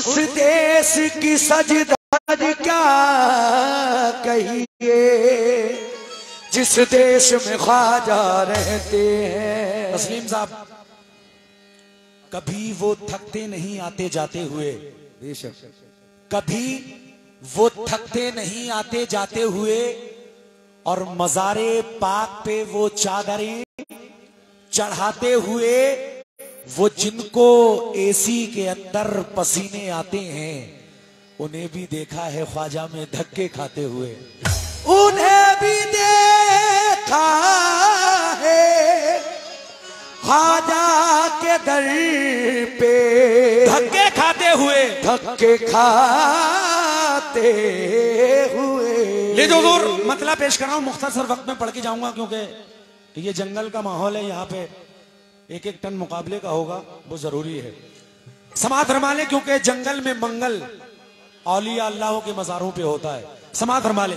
उस देश की सजधज क्या कहिए जिस देश में ख्वाजा रहते हैं। तस्लीम साहब, कभी वो थकते नहीं आते जाते हुए, बेशक कभी वो थकते नहीं आते जाते हुए, और मज़ारे पाक पे वो चादरें चढ़ाते हुए, वो जिनको एसी के अंदर पसीने आते हैं उन्हें भी देखा है ख्वाजा में धक्के खाते हुए। उन्हें भी देखा है ख्वाजा के दर पे धक्के खाते हुए, धक्के खाते हुए। ले जो दूर मतला पेश कर रहा हूं, मुख्तसर वक्त में पढ़ के जाऊंगा क्योंकि ये जंगल का माहौल है, यहाँ पे एक एक टन मुकाबले का होगा, वो जरूरी है। समात फरमा ले क्योंकि जंगल में मंगल औलिया अल्लाह के मज़ारों पे होता है। समात फरमा ले।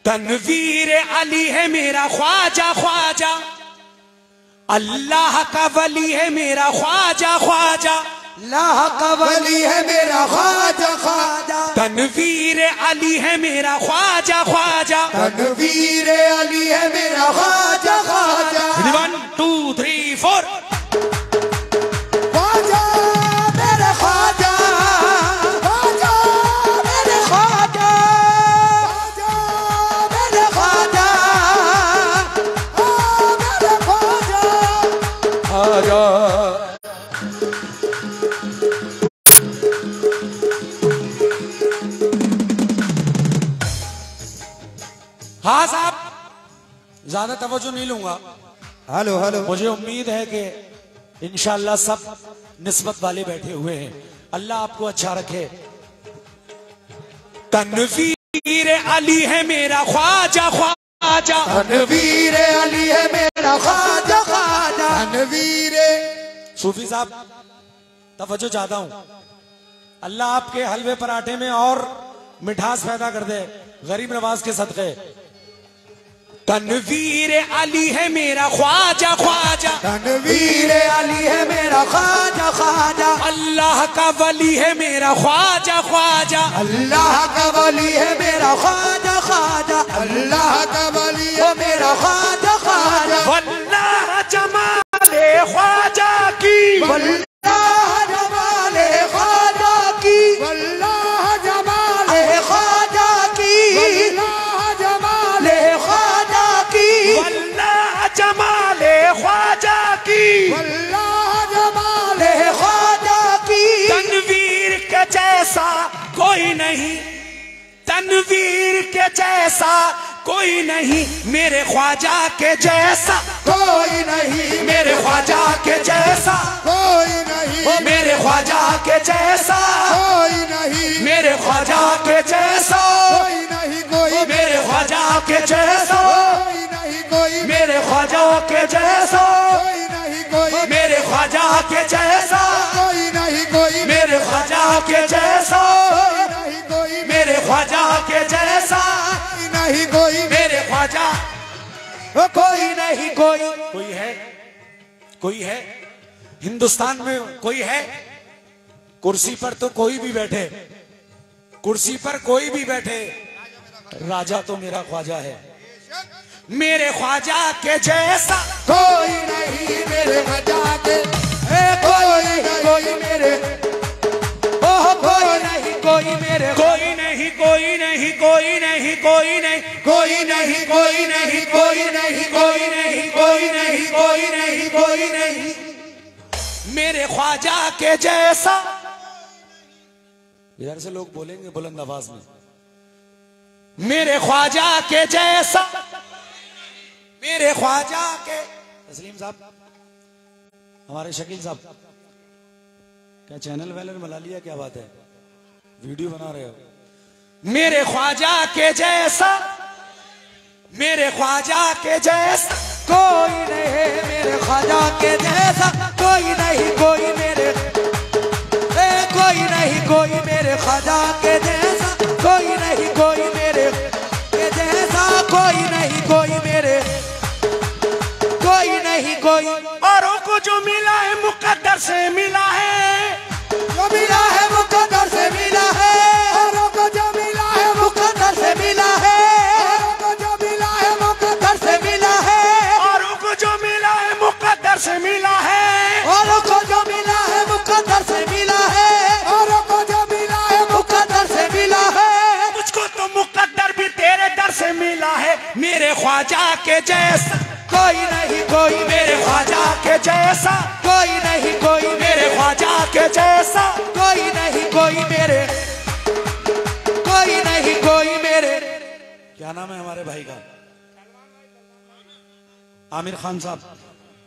तनवीर अली है मेरा ख्वाजा ख्वाजा, अल्लाह का वली है मेरा ख्वाजा ख्वाजा, अल्लाह का वली है मेरा ख्वाजा ख्वाजा। तनवीर अली है मेरा ख्वाजा ख्वाजा, तनवीर अली है मेरा ख्वाजा ख्वाजा। 1 2 3 4 ख्वाजा मेरे ख्वाजा, ख्वाजा मेरे ख्वाजा, ख्वाजा मेरे ख्वाजा, मेरे ख्वाजा ख्वाजा। हाँ साहब, ज्यादा तवज्जो नहीं लूंगा। Hello hello. मुझे उम्मीद है कि इंशाअल्लाह सब निस्बत वाले बैठे हुए हैं। अल्लाह आपको अच्छा रखे। तनवीर अली है मेरा ख्वाजा ख्वाजा, तनवीर अली है मेरा ख्वाजा ख्वाजा। तनवीर सूफी साहब तवज्जो चाहता हूं। अल्लाह आपके हलवे पराठे में और मिठास पैदा कर दे गरीब नवाज के सदके। तनवीर अली है मेरा ख्वाजा ख्वाजा, तनवीर अली है मेरा ख्वाजा ख्वाजा। अल्लाह का वली है मेरा ख्वाजा ख्वाजा, अल्लाह का वली है मेरा ख्वाजा ख्वाजा। अल्लाह का वली है मेरा ख्वाजा ख्वाजा। वल्लाह जमाले ख्वाजा की, वल्लाह जमाले ख्वाजा की, वल्लाह जमाले ख्वाजा की, वल्लाह जमाले ख्वाजा की, वल्लाह जमाले ख्वाजा की, वल्लाह जमाले ख्वाजा की। तनवीर के जैसा कोई नहीं, तनवीर के जैसा कोई नहीं, मेरे ख्वाजा के जैसा कोई नहीं, मेरे ख्वाजा के जैसा कोई नहीं, मेरे ख्वाजा के जैसा कोई नहीं, मेरे ख्वाजा के जैसा कोई नहीं, कोई मेरे ख्वाजा के जैसा कोई नहीं, कोई मेरे ख्वाजा के जैसा कोई नहीं, कोई मेरे ख्वाजा के जैसा कोई नहीं, कोई मेरे ख्वाजा के जैसा नहीं, कोई मेरे ख्वाजा के जैसा नहीं, कोई मेरे ख्वाजा कोई नहीं, कोई है, कोई है हिंदुस्तान में, कोई है कुर्सी पर तो कोई भी बैठे, कुर्सी पर कोई भी बैठे, राजा तो मेरा ख्वाजा है। मेरे ख्वाजा के जैसा कोई नहीं, मेरे ख्वाजा के कोई नहीं, कोई मेरे ओह कोई नहीं, कोई मेरे कोई नहीं, कोई नहीं, कोई नहीं, कोई नहीं, कोई नहीं, कोई नहीं, कोई नहीं, कोई नहीं, कोई नहीं, कोई नहीं, कोई नहीं, मेरे ख्वाजा के जैसा। इधर से लोग बोलेंगे बुलंद आवाज में, मेरे ख्वाजा के जैसा, मेरे ख्वाजा के। तस्लीम साहब, हमारे शकील साहब, क्या चैनल वैनल बना लिया, क्या बात है, वीडियो बना रहे हो? मेरे ख्वाजा के जैसा, मेरे ख्वाजा के जैसा कोई नहीं, मेरे ख्वाजा के जैसा कोई नहीं, कोई मेरे कोई नहीं, कोई मेरे ख्वाजा के जैसा कोई नहीं, कोई मेरे के जैसा कोई नहीं, कोई मेरे कोई नहीं, कोई औरों को जो मिला है मुकद्दर से मिला है, जो मिला है ख्वाजा के जैसा कोई नहीं कोई मेरे ख्वाजा के जैसा, कोई नहीं कोई मेरे ख्वाजा के जैसा, कोई नहीं कोई मेरे, कोई नहीं कोई मेरे। क्या नाम है हमारे भाई का? आमिर खान साहब,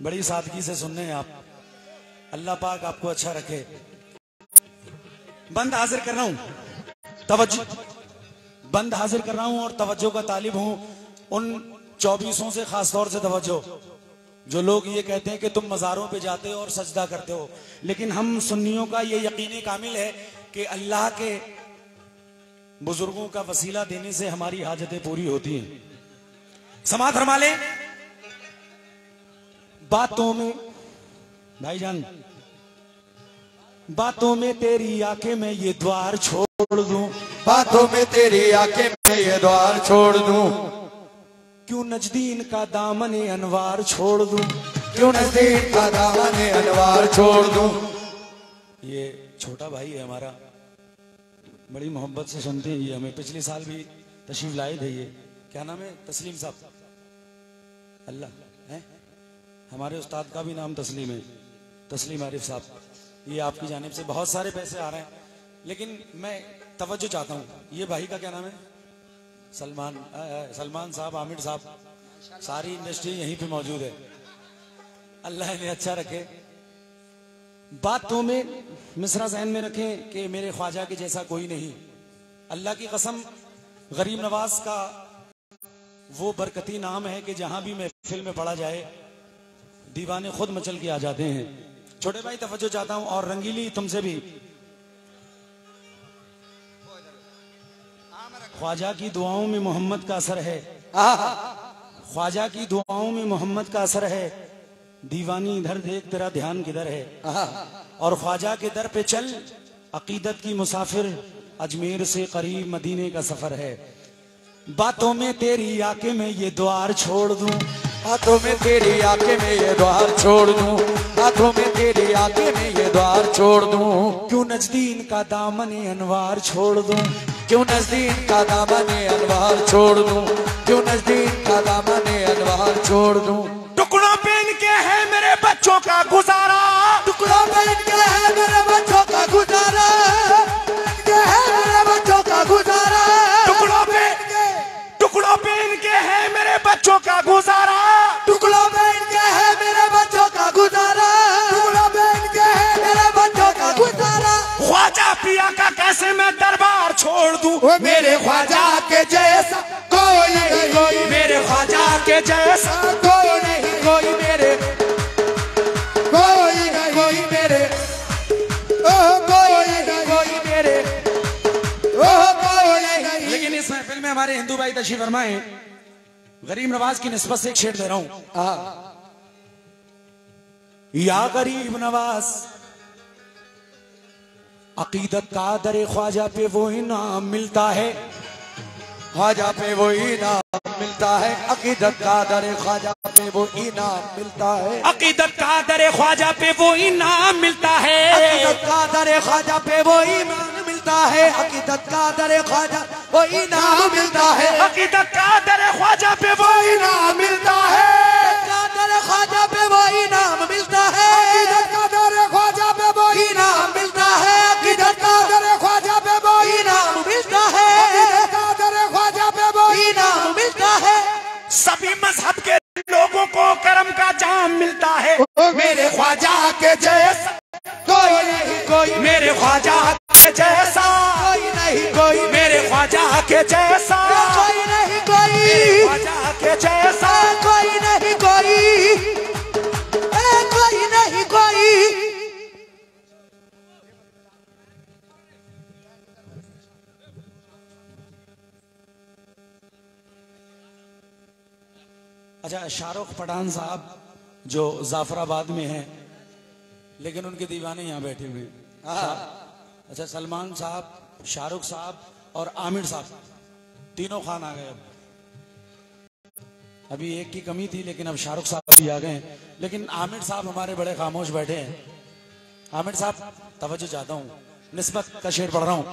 बड़ी सादगी से सुनने हैं आप। अल्लाह पाक आपको अच्छा रखे। बंद हाजिर कर रहा हूं, तवज्जो बंद हाजिर कर रहा हूं और तवज्जो का तालिब हूं उन 24 से, खास तौर से तवज्जो, जो लोग ये कहते हैं कि तुम मज़ारों पे जाते हो और सजदा करते हो, लेकिन हम सुन्नियों का ये यकीन कामिल है कि अल्लाह के बुजुर्गों का वसीला देने से हमारी हाजतें पूरी होती हैं। समात फरमा लें। बातों में भाईजान, बातों में तेरी आंखें में ये द्वार छोड़ दूं, बातों में तेरी आंखें में ये द्वार छोड़ दूं, क्यों नजदीन का दामन अनवार छोड़ दूं, क्यों नजदीक का दामन अनवार छोड़ दूं। ये छोटा भाई है हमारा, बड़ी मोहब्बत से सुनते हैं ये हमें। पिछले साल भी तशरीफ लाए थे ये। क्या नाम है? तस्लीम साहब। अल्लाह है, हमारे उस्ताद का भी नाम तस्लीम है, तस्लीम आरिफ साहब। ये आपकी जानिब से बहुत सारे पैसे आ रहे हैं, लेकिन मैं तवज्जो चाहता हूँ। ये भाई का क्या नाम है? सलमान साहब, आमिर साहब, सारी इंडस्ट्री यहीं पे मौजूद है। अल्लाह इन्हें अच्छा रखे। बातों में मिसरा ज़हन में रखें कि मेरे ख्वाजा के जैसा कोई नहीं। अल्लाह की कसम, गरीब नवाज का वो बरकती नाम है कि जहां भी महफिल में पढ़ा जाए दीवाने खुद मचल के आ जाते हैं। छोटे भाई तवज्जो चाहता हूं, और रंगीली तुमसे भी। ख्वाजा की दुआओं में मोहम्मद का असर है, ख्वाजा की दुआओं में मोहम्मद का असर है। दीवानी इधर देख, तेरा ध्यान किधर है, और ख्वाजा के दर पे चल, अकीदत की मुसाफिर, अजमेर से करीब मदीने का सफर है। बातों में तेरी आंखें में ये द्वार छोड़ दूं, बातों में तेरी आंखें में ये द्वार छोड़ दूं, बातों में तेरी आंखें में ये द्वार छोड़ दूं, क्यों नजदीन का दामन अनवार छोड़ दूं, क्यों नजदीक का दामन अनवार छोड़ दूं, क्यों नजदीक का दामन अनवार छोड़ दूं। टुकड़ों पहन के है मेरे बच्चों का गुजारा, टुकड़ों पहन के है मेरे बच्चों का गुजारा, के है मेरे बच्चों का गुजारा। टुकड़ों पहन के है मेरे बच्चों का गुजारा, टुकड़ों पहन के है मेरे बच्चों का गुजारा, टुकड़ों पहन के है मेरे बच्चों का गुजारा। ख्वाजा पिया का कैसे मैं दरबार छोड़ दूं, मेरे ख्वाजा के जैसा कोई नहीं कोई, मेरे ख्वाजा के जैसा कोई नहीं कोई मेरे, कोई नहीं कोई मेरे, कोई नहीं कोई मेरे, कोई नहीं। लेकिन इस महफिल में हमारे हिंदू भाई तशरीफ फरमाए, गरीब नवाज की निस्बत से एक शेर दे रहा हूं। या गरीब नवाज, अकीदत का दरे ख्वाजा पे वो इनाम मिलता है, ख्वाजा पे वो इनाम मिलता है, अकीदत का दरे ख्वाजा पे वो इनाम मिलता है, अकीदत का दरे ख्वाजा पे वो इनाम मिलता है, अकीदत का दरे ख्वाजा पे वो ईमान मिलता है, अकीदत का दरे ख्वाजा वो इनाम मिलता है, अकीदत का दरे ख्वाजा पे वो इनाम मिलता है, दरे ख्वाजा पे वो इनाम मिलता है, अकीदत का दरे ख्वाजा पे वो इनाम मिलता है, अकीदत का दरे ख्वाजा पे वो इनाम मिलता है, अकीदत का दरे ख्वाजा पे वो इनाम मिलता है। सभी मजहब के लोगों को करम का जाम मिलता है, मेरे ख्वाजा के जैसा कोई नहीं कोई, मेरे ख्वाजा के जैसा कोई नहीं कोई, मेरे ख्वाजा के जैसा कोई नहीं कोई, मेरे ख्वाजा के जैसा कोई नहीं कोई, कोई नहीं कोई। अच्छा, शाहरुख पठान साहब जो जाफराबाद में हैं, लेकिन उनके दीवाने यहाँ बैठे हुए हैं। अच्छा, सलमान साहब, शाहरुख साहब और आमिर साहब, तीनों खान आ गए। अभी एक की कमी थी, लेकिन अब शाहरुख साहब भी आ गए हैं, लेकिन आमिर साहब हमारे बड़े खामोश बैठे हैं। आमिर साहब, तवज्जो चाहता हूँ, निस्बत का शेर पढ़ रहा हूँ।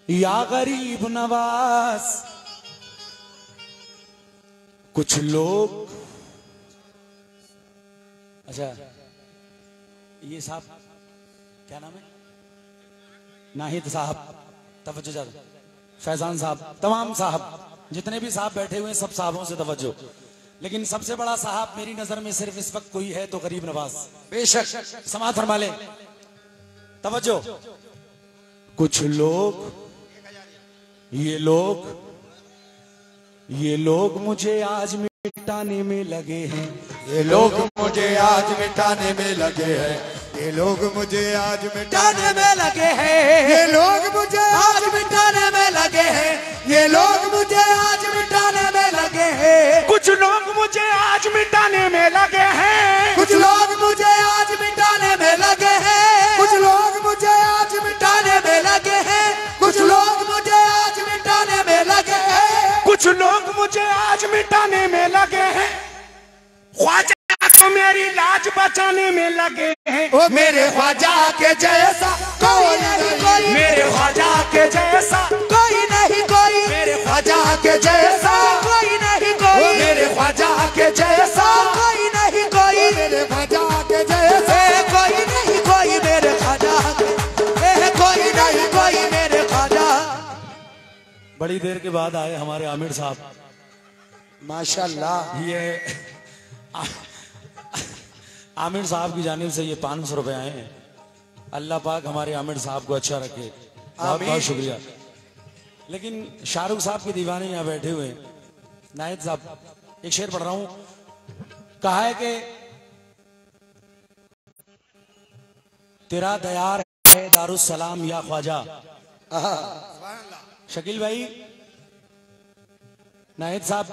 या गरीब नवाज। कुछ लोग, अच्छा ये साहब क्या नाम है, नाहिद साहब, तवज्जो ज्यादा, फैजान साहब, तमाम साहब जितने भी साहब बैठे हुए हैं सब साहबों से तवज्जो। लेकिन सबसे बड़ा साहब मेरी नजर में सिर्फ इस वक्त कोई है तो गरीब नवाज। बेशक समाअत फरमा ले, तवज्जो। कुछ लोग, ये लोग मुझे आज मिटाने में लगे हैं, ये लोग मुझे आज मिटाने में लगे हैं, ये लोग मुझे आज मिटाने में लगे हैं, ये लोग मुझे आज मिटाने में लगे हैं, ये लोग मुझे आज मिटाने में लगे हैं। कुछ लोग मुझे आज मिटाने में लगे हैं, कुछ लोग मुझे आज मिटाने में लगे हैं, कुछ लोग मुझे आज मिटाने में लगे हैं, कुछ लोग मुझे आज मिटाने में लगे हैं, कुछ लोग मुझे आज मिटाने में लगे हैं। ख्वाजा तो मेरी लाज बचाने में लगे हैं। ओ मेरे ख्वाजा के जैसा कोई नहीं कोई, मेरे ख्वाजा के जैसा कोई नहीं कोई, मेरे ख्वाजा के जैसा कोई नहीं कोई, मेरे ख्वाजा के जैसा कोई नहीं कोई, मेरे ख्वाजा के जैसा कोई नहीं कोई, मेरे ख्वाजा के कोई नहीं कोई, मेरे ख्वाजा। बड़ी देर के बाद आए हमारे आमिर साहब, माशाल्लाह। ये आमिर साहब की जानिब से ये 500 रुपए आए हैं। अल्लाह पाक हमारे आमिर साहब को अच्छा रखे, बहुत बहुत शुक्रिया। लेकिन शाहरुख साहब के दीवाने यहाँ बैठे हुए हैं। नाहिद साहब एक शेर पढ़ रहा हूं, कहा है कि तेरा दयार है दारुस्सलाम या ख्वाजा। शकील भाई, नाहिद साहब,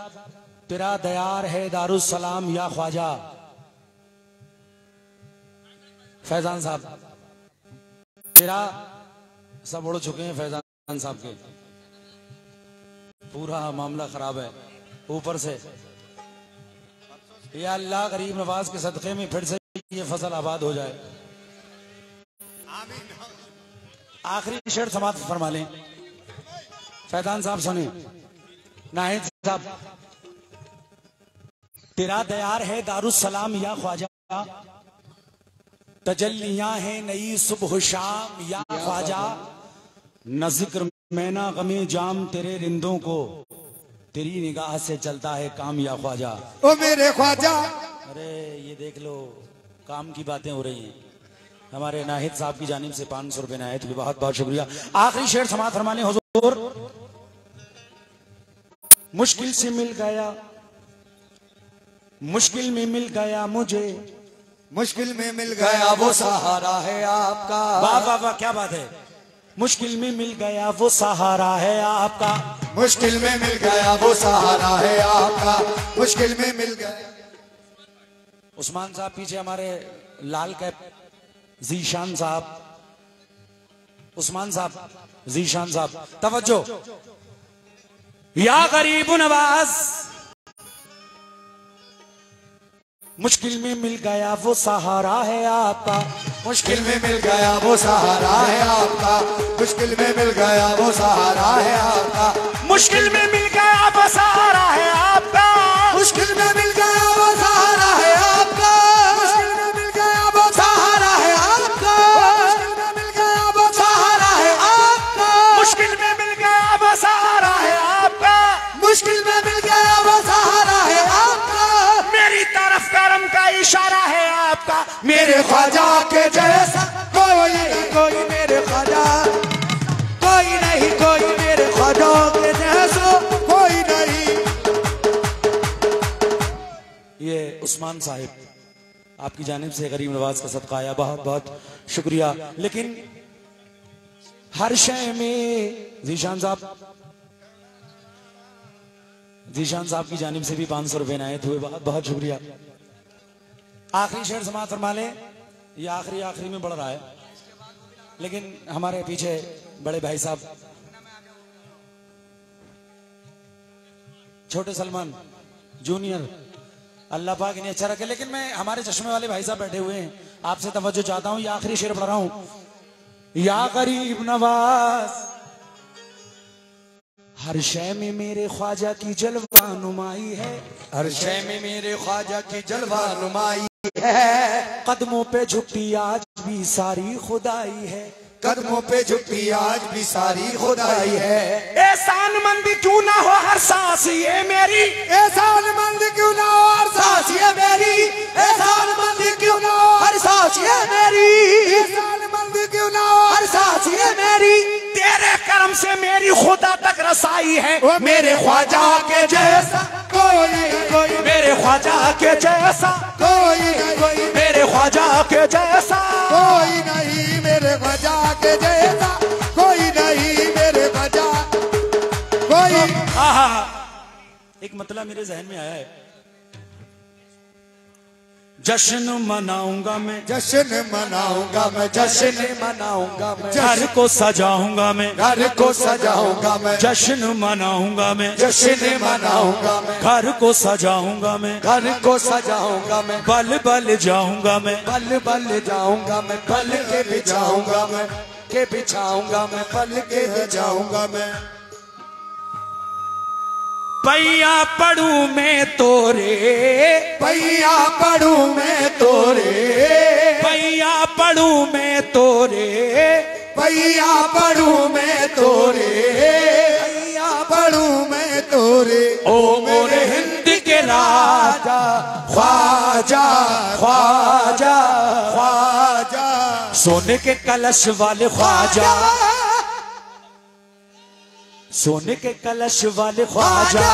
तेरा दयार है दारुस्सलाम या ख्वाजा। फैजान साहब, तेरा, सब उड़ चुके हैं फैजान साहब के, पूरा मामला खराब है ऊपर से। या अल्लाह गरीब नवाज के सदक़े में फिर से ये फसल आबाद हो जाए। आखिरी शेर समाप्त फरमा लें। फैजान साहब सुने। नाहिद साहब, तेरा दयार है दारुस्सलाम या ख्वाजा, तजल्लियां है नई सुबह शाम या ख्वाजा, न जिक्र मैना गमे जाम तेरे रिंदों को, तेरी निगाह से चलता है काम या ख्वाजा। ओ मेरे ख्वाजा। अरे ये देख लो, काम की बातें हो रही हैं। हमारे नाहिद साहब की जानिब से 500 रुपए नाहिद भी बहुत बहुत शुक्रिया। आखिरी शेर समाअत फरमाने हुजूर। मुश्किल से मिल गया, मुश्किल में मिल गया मुझे, मुश्किल में मिल गया वो सहारा है आपका। वाह वाह वाह, क्या बात है। मुश्किल में मिल गया वो सहारा है आपका, मुश्किल में मिल गया वो सहारा है आपका, मुश्किल में मिल गया। उस्मान साहब पीछे, हमारे लाल कैप जीशान साहब, उस्मान साहब, जीशान साहब, तवज्जो। या गरीब नवाज, मुश्किल में मिल गया वो सहारा है आपका, मुश्किल में मिल गया वो सहारा है आपका, मुश्किल में मिल गया वो सहारा है आपका, मुश्किल में मिल गया वो सहारा है आपका, मुश्किल में मिल गया वो सहारा है आपका, मुश्किल में मिल गया वो सहारा है आपका, मुश्किल में मिल गया वो सहारा है आपका, मुश्किल में मिल गया वो सहारा है आपका, मुश्किल में मिल गया वो सहारा है आपका। मेरी तरफ करम का इशारा है आपका, मेरे ख्वाजा के जैसा कोई नहीं कोई, मेरे ख्वाजा कोई नहीं कोई, मेरे ख्वाजा के जैसा कोई नहीं। ये उस्मान साहिब आपकी जानिब से गरीब नवाज का सदका आया, बहुत बहुत शुक्रिया। लेकिन हर शय में जीशान साहब की जानिब से भी 500 रुपए नायत हुए, बहुत बहुत शुक्रिया। आखिरी शेर समाअत फरमा ले। ये आखिरी में बढ़ रहा है, लेकिन हमारे पीछे बड़े भाई साहब छोटे सलमान जूनियर, अल्लाह पाक इन्हें अच्छा रखे। लेकिन मैं, हमारे चश्मे वाले भाई साहब बैठे हुए हैं, आपसे तवज्जो चाहता हूं। ये आखिरी शेर पढ़ रहा हूं। या गरीब नवाज, हर शय में मेरे ख्वाजा की जलवा नुमाई है, हर शय में मेरे ख्वाजा की जलवा नुमाई है। कदमों पे झुकी आज भी सारी खुदाई है, कदमों पे झुकी आज भी सारी खुदाई है। एहसान मंद क्यों ना हो हर सांस ये मेरी, एहसान मंद क्यों ना हो हर सांस ये मेरी, एहसान मंद क्यों ना हो हर सांस ये मेरी, एहसान मंद क्यों ना हो हर सांस ये मेरी। तेरे करम से मेरी खुदा तक रसाई है, मेरे ख्वाजा के जैसा कोई नहीं कोई, मेरे ख्वाजा के जैसा कोई नहीं कोई, मेरे ख्वाजा के जैसा कोई नहीं मेरे ख्वाजा के जैसा, कोई नहीं मेरे ख्वाजा कोई। आहा, एक मतलब मेरे जहन में आया है। जश्न मनाऊंगा मैं, जश्न मनाऊंगा मैं, जश्न मनाऊंगा मैं, घर को सजाऊंगा मैं, घर को सजाऊंगा मैं, जश्न मनाऊंगा मैं, जश्न मनाऊंगा मैं, घर को सजाऊंगा मैं, घर को सजाऊंगा मैं, बल बल जाऊंगा मैं, बल बल जाऊंगा मैं, पल के बिछाऊंगा मैं, के बिछाऊंगा मैं, पल के बिछाऊंगा मैं। पैया पढ़ू मैं तोरे, पैया पढ़ू मैं तोरे, पैया पढ़ू मैं तोरे, पैया पढ़ू मैं तोरे, पैया पढ़ू मैं तोरे। ओ मोरे हिंद के राजा ख्वाजा ख्वाजा ख्वाजा, सोने के कलश वाले ख्वाजा, सोने के कलश वाले ख्वाजा,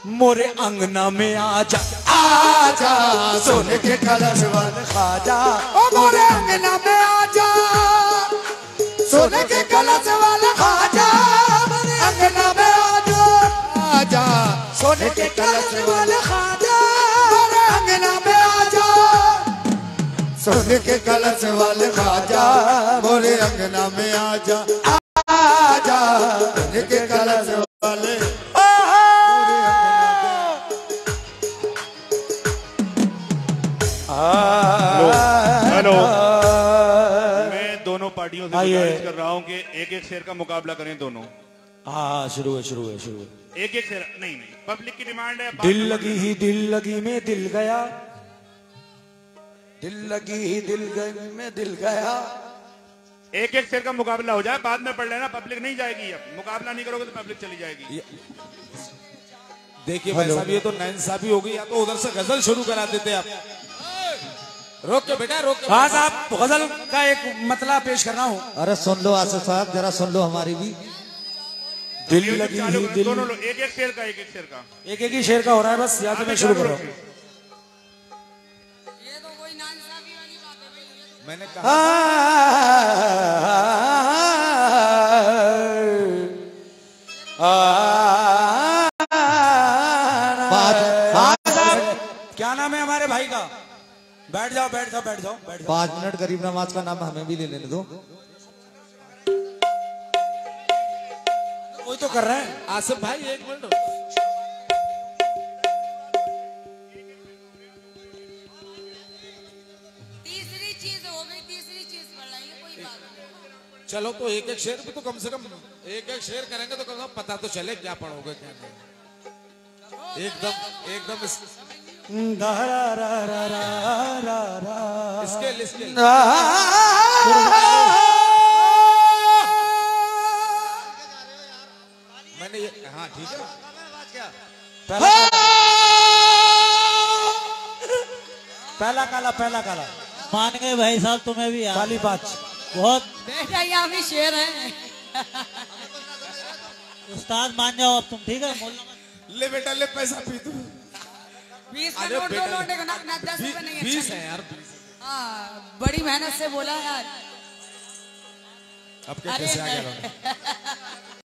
मोरे अंगना में आजा आजा, सोने के कलश वाले ख्वाजा, ओ मोरे अंगना में आजा, सोने के कलश वाले ख्वाजा, मोरे अंगना में आजा, आजा, सोने के कलश वाले ख्वाजा, मोरे अंगना में आजा, सोने के कलश वाले ख्वाजा, मोरे अंगना में आजा, आजा, सोने के कलश वाले। हेलो, मैं दोनों पार्टियों से गुजारिश कर रहा हूं कि एक एक शेर का मुकाबला करें दोनों। हाँ, शुरू है शुरू है शुरू है। एक एक शेर नहीं, पब्लिक की डिमांड है। दिल लगी में दिल गया, दिल लगी ही दिल गई में दिल गया। एक एक शेर का मुकाबला हो जाए, बाद में पढ़ लेना, पब्लिक नहीं जाएगी। अब मुकाबला नहीं करोगे तो पब्लिक चली जाएगी। देखिए भाई साहब, ये तो नाइंसाफी हो गई। या तो उधर से गजल शुरू करा देते आप। रोक के बेटा, रोक के। हाँ साहब, गजल का एक मतलब पेश कर रहा हूँ। अरे सुन लो आसिफ साहब, जरा सुन लो हमारी भी। दिल लगी ही दिल, दोनों लोग एक एक शेर का, एक एक शेर का, एक एक ही शेर का हो रहा है बस। यहाँ से मैं शुरू कर रहा हूँ। मैंने कहा क्या नाम है हमारे भाई का? बैठ जाओ बैठ जाओ बैठ जाओ बैठ जाओ। 5 मिनट गरीब नवाज का नाम हमें भी ले लेने दो। वही तो कर रहे हैं आसिफ भाई, 1 मिनट। तीसरी चीज हो गई, तीसरी चीज बढ़ाइए, कोई बात नहीं। चलो तो एक एक शेर भी तो कम से कम एक एक शेर करेंगे तो कम से कम पता तो चले क्या पढ़ोगे क्या नहीं। एकदम इसके मैंने ये, हाँ ठीक है। पहला काला मान गए भाई साहब, तुम्हें भी यार काली बात बहुत। बेटा यहाँ भी शेर है। उस्ताद मान जाओ अब तुम, ठीक है? मोहल्ला में ले बेटा ले, पैसा पी तू। 20 का नोट, 2 नोट ना 10 रुपए नहीं है। 20 है यार, 20। हाँ, बड़ी मेहनत से बोला यार। अब क्या कैसे आ गया?